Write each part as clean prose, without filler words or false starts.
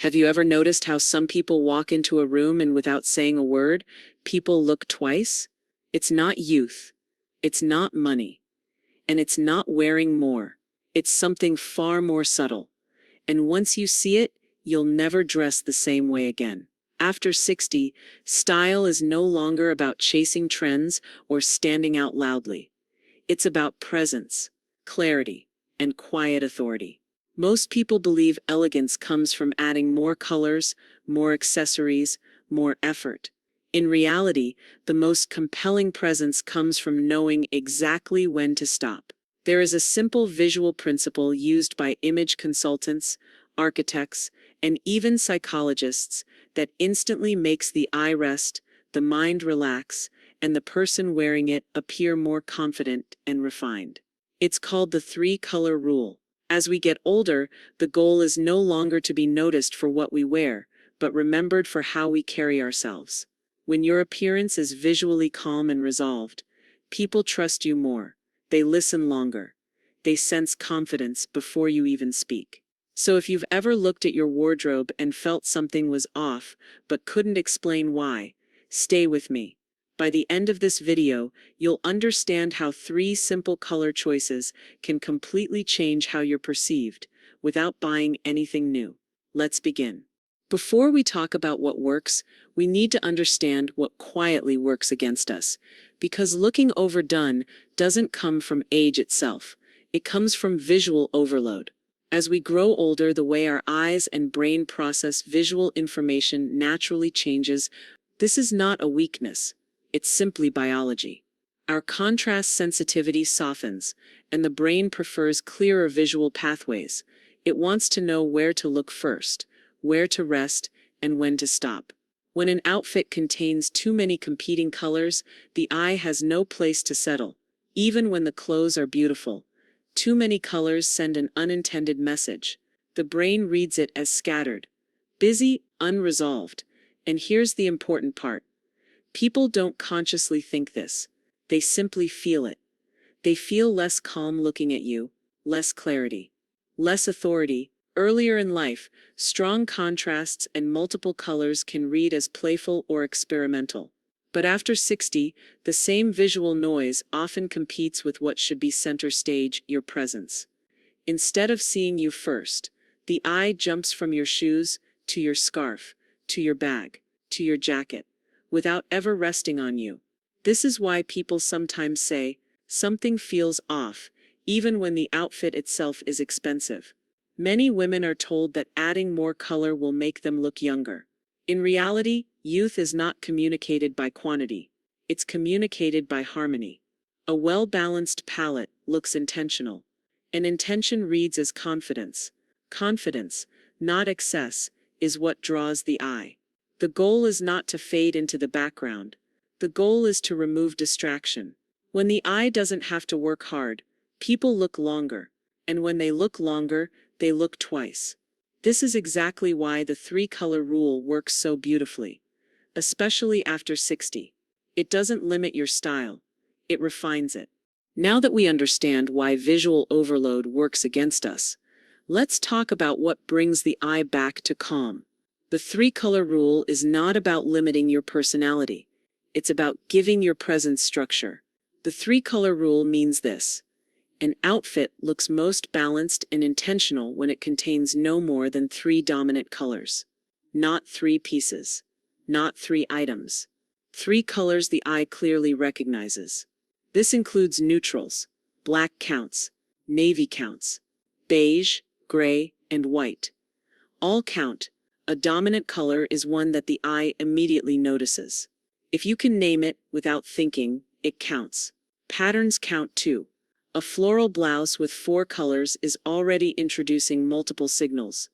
Have you ever noticed how some people walk into a room and without saying a word, people look twice? It's not youth. It's not money. And it's not wearing more. It's something far more subtle. And once you see it, you'll never dress the same way again. After 60, style is no longer about chasing trends or standing out loudly. It's about presence, clarity, and quiet authority. Most people believe elegance comes from adding more colors, more accessories, more effort. In reality, the most compelling presence comes from knowing exactly when to stop. There is a simple visual principle used by image consultants, architects, and even psychologists that instantly makes the eye rest, the mind relax, and the person wearing it appear more confident and refined. It's called the three-color rule. As we get older, the goal is no longer to be noticed for what we wear, but remembered for how we carry ourselves. When your appearance is visually calm and resolved, people trust you more. They listen longer. They sense confidence before you even speak. So if you've ever looked at your wardrobe and felt something was off, but couldn't explain why, stay with me. By the end of this video, you'll understand how 3 simple color choices can completely change how you're perceived, without buying anything new. Let's begin. Before we talk about what works, we need to understand what quietly works against us, because looking overdone doesn't come from age itself. It comes from visual overload. As we grow older, the way our eyes and brain process visual information naturally changes. This is not a weakness. It's simply biology. Our contrast sensitivity softens, and the brain prefers clearer visual pathways. It wants to know where to look first, where to rest, and when to stop. When an outfit contains too many competing colors, the eye has no place to settle. Even when the clothes are beautiful, too many colors send an unintended message. The brain reads it as scattered, busy, unresolved. And here's the important part. People don't consciously think this. They simply feel it. They feel less calm looking at you, less clarity, less authority. Earlier in life, strong contrasts and multiple colors can read as playful or experimental. But after 60, the same visual noise often competes with what should be center stage, your presence. Instead of seeing you first, the eye jumps from your shoes to your scarf, to your bag, to your jacket, without ever resting on you. This is why people sometimes say, something feels off, even when the outfit itself is expensive. Many women are told that adding more color will make them look younger. In reality, youth is not communicated by quantity. It's communicated by harmony. A well-balanced palette looks intentional. An intention reads as confidence. Confidence, not excess, is what draws the eye. The goal is not to fade into the background. The goal is to remove distraction. When the eye doesn't have to work hard, people look longer. And when they look longer, they look twice. This is exactly why the 3-color rule works so beautifully, especially after 60. It doesn't limit your style. It refines it. Now that we understand why visual overload works against us, let's talk about what brings the eye back to calm. The 3-color rule is not about limiting your personality. It's about giving your presence structure. The 3-color rule means this. An outfit looks most balanced and intentional when it contains no more than 3 dominant colors. Not 3 pieces. Not 3 items. 3 colors the eye clearly recognizes. This includes neutrals. Black counts. Navy counts. Beige, gray, and white. All count. A dominant color is one that the eye immediately notices. If you can name it without thinking, it counts. Patterns count too. A floral blouse with 4 colors is already introducing multiple signals,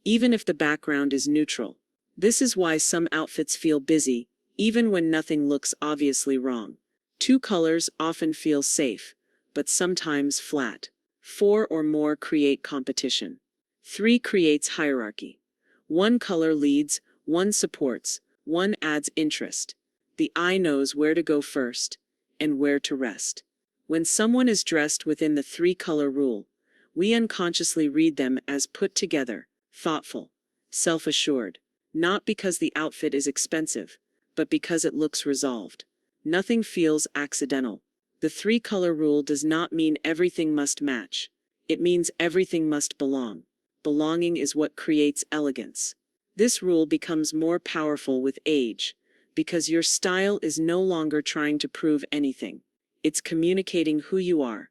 even if the background is neutral. This is why some outfits feel busy, even when nothing looks obviously wrong. 2 colors often feel safe, but sometimes flat. 4 or more create competition. 3 creates hierarchy. 1 color leads, 1 supports, 1 adds interest. The eye knows where to go first and where to rest. When someone is dressed within the 3-color rule, we unconsciously read them as put together, thoughtful, self-assured. Not because the outfit is expensive, but because it looks resolved. Nothing feels accidental. The three-color rule does not mean everything must match. It means everything must belong. Belonging is what creates elegance. This rule becomes more powerful with age, because your style is no longer trying to prove anything. It's communicating who you are.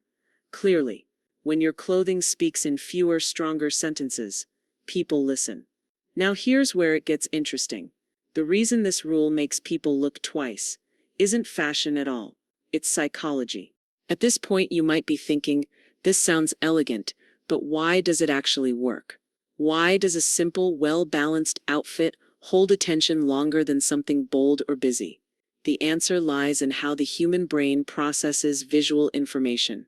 Clearly, when your clothing speaks in fewer, stronger sentences, people listen. Now here's where it gets interesting. The reason this rule makes people look twice isn't fashion at all. It's psychology. At this point, you might be thinking, this sounds elegant, but why does it actually work? Why does a simple, well-balanced outfit hold attention longer than something bold or busy? The answer lies in how the human brain processes visual information.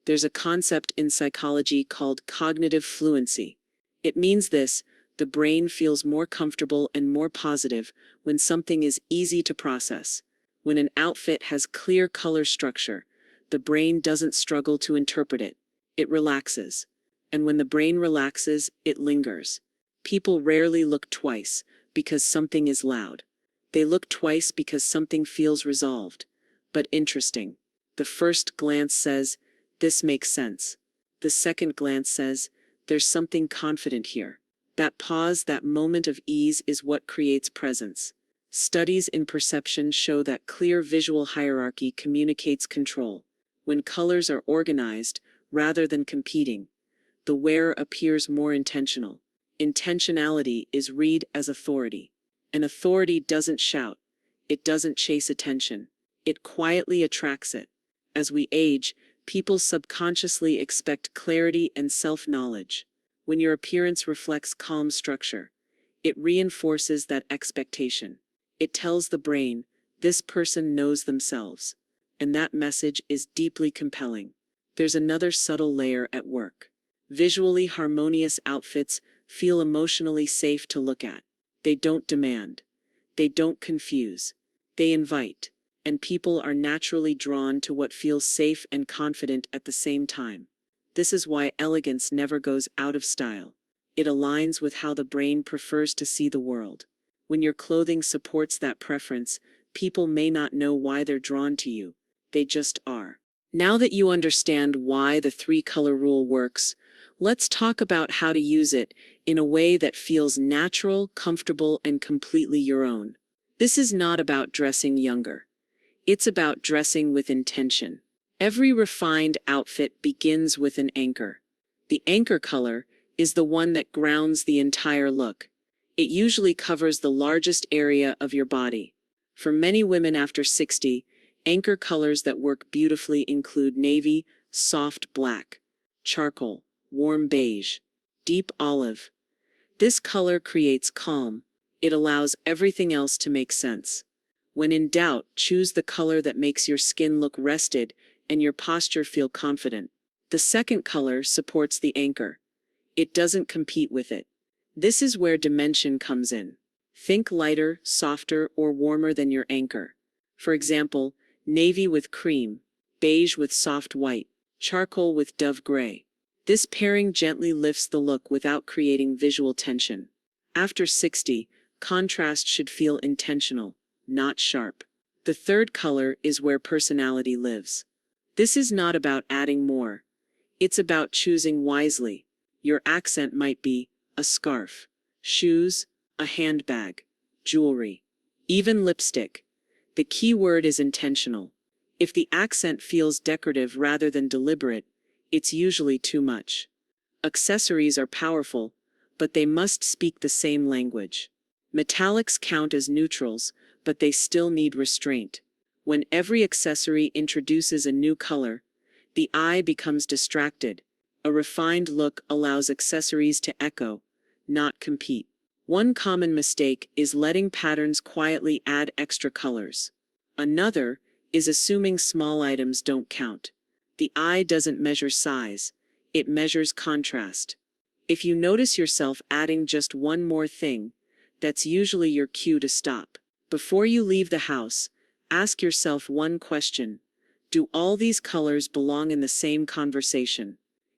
There's a concept in psychology called cognitive fluency. It means this: the brain feels more comfortable and more positive when something is easy to process. When an outfit has clear color structure, the brain doesn't struggle to interpret it. It relaxes. And when the brain relaxes, it lingers. People rarely look twice because something is loud. They look twice because something feels resolved. But interesting. The first glance says, this makes sense. The second glance says, there's something confident here. That pause, that moment of ease is what creates presence. Studies in perception show that clear visual hierarchy communicates control. When colors are organized, rather than competing, the wearer appears more intentional. Intentionality is read as authority. And authority doesn't shout. It doesn't chase attention. It quietly attracts it. As we age, people subconsciously expect clarity and self-knowledge. When your appearance reflects calm structure, it reinforces that expectation. It tells the brain, this person knows themselves. And that message is deeply compelling. There's another subtle layer at work. Visually harmonious outfits feel emotionally safe to look at. They don't demand. They don't confuse. They invite. And people are naturally drawn to what feels safe and confident at the same time. This is why elegance never goes out of style. It aligns with how the brain prefers to see the world. When your clothing supports that preference, people may not know why they're drawn to you. They just are. Now that you understand why the three-color rule works, let's talk about how to use it in a way that feels natural, comfortable, and completely your own. This is not about dressing younger. It's about dressing with intention. Every refined outfit begins with an anchor. The anchor color is the one that grounds the entire look. It usually covers the largest area of your body. For many women after 60, anchor colors that work beautifully include navy, soft black, charcoal, warm beige, deep olive. This color creates calm. It allows everything else to make sense. When in doubt, choose the color that makes your skin look rested and your posture feel confident. The second color supports the anchor. It doesn't compete with it. This is where dimension comes in. Think lighter, softer, or warmer than your anchor. For example, navy with cream, beige with soft white, charcoal with dove gray. This pairing gently lifts the look without creating visual tension. After 60, contrast should feel intentional, not sharp. The third color is where personality lives. This is not about adding more. It's about choosing wisely. Your accent might be a scarf, shoes, a handbag, jewelry, even lipstick. The key word is intentional. If the accent feels decorative rather than deliberate, it's usually too much. Accessories are powerful, but they must speak the same language. Metallics count as neutrals, but they still need restraint. When every accessory introduces a new color, the eye becomes distracted. A refined look allows accessories to echo, not compete. One common mistake is letting patterns quietly add extra colors. Another is assuming small items don't count. The eye doesn't measure size, it measures contrast. If you notice yourself adding just one more thing, that's usually your cue to stop. Before you leave the house, ask yourself one question. Do all these colors belong in the same conversation?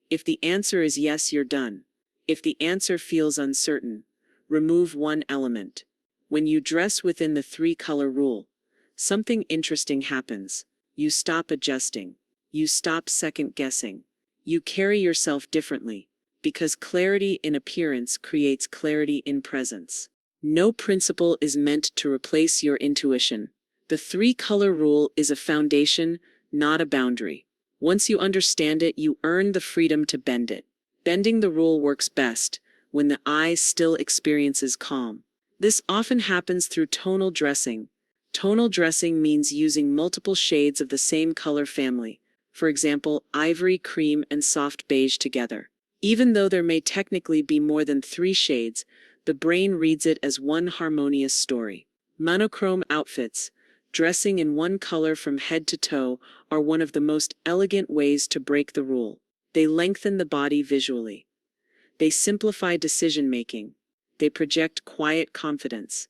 If the answer is yes, you're done. If the answer feels uncertain, remove one element. When you dress within the three-color rule, something interesting happens. You stop adjusting. You stop second-guessing. You carry yourself differently, because clarity in appearance creates clarity in presence. No principle is meant to replace your intuition. The three-color rule is a foundation, not a boundary. Once you understand it, you earn the freedom to bend it. Bending the rule works best when the eye still experiences calm. This often happens through tonal dressing. Tonal dressing means using multiple shades of the same color family, for example, ivory, cream, and soft beige together. Even though there may technically be more than 3 shades, the brain reads it as one harmonious story. Monochrome outfits, dressing in one color from head to toe, are one of the most elegant ways to break the rule. They lengthen the body visually. They simplify decision-making. They project quiet confidence.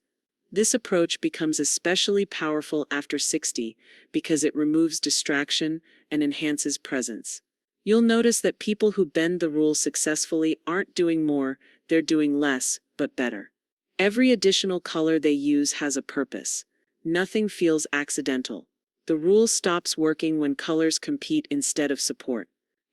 This approach becomes especially powerful after 60 because it removes distraction and enhances presence. You'll notice that people who bend the rule successfully aren't doing more, they're doing less, but better. Every additional color they use has a purpose. Nothing feels accidental. The rule stops working when colors compete instead of support.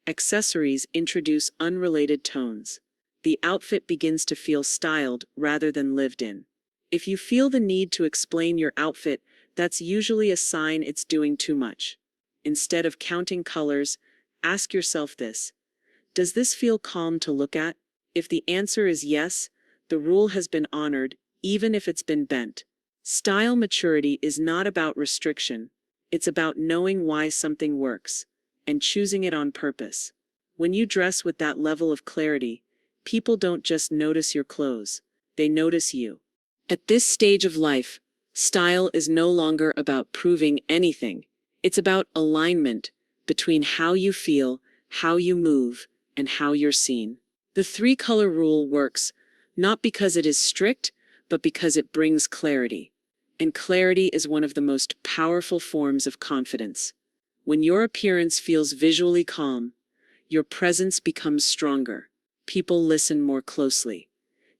Accessories introduce unrelated tones. The outfit begins to feel styled rather than lived in. If you feel the need to explain your outfit, that's usually a sign it's doing too much. Instead of counting colors, ask yourself this: does this feel calm to look at? If the answer is yes, the rule has been honored, even if it's been bent. Style maturity is not about restriction. It's about knowing why something works and choosing it on purpose. When you dress with that level of clarity, people don't just notice your clothes, they notice you. At this stage of life, style is no longer about proving anything. It's about alignment between how you feel, how you move, and how you're seen. The three-color rule works not because it is strict, but because it brings clarity. And clarity is one of the most powerful forms of confidence. When your appearance feels visually calm, your presence becomes stronger. People listen more closely.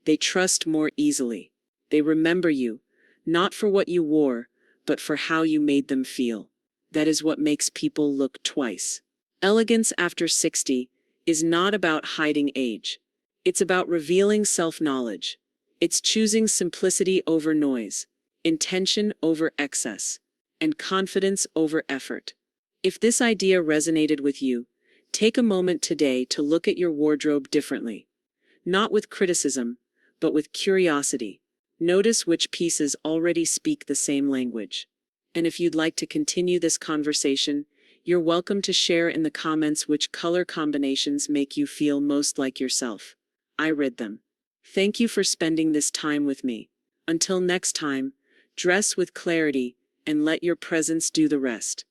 They trust more easily. They remember you, not for what you wore, but for how you made them feel. That is what makes people look twice. Elegance after 60 is not about hiding age. It's about revealing self-knowledge. It's choosing simplicity over noise, intention over excess, and confidence over effort. If this idea resonated with you, take a moment today to look at your wardrobe differently. Not with criticism, but with curiosity. Notice which pieces already speak the same language. And if you'd like to continue this conversation, you're welcome to share in the comments which color combinations make you feel most like yourself. I read them. Thank you for spending this time with me. Until next time, dress with clarity and let your presence do the rest.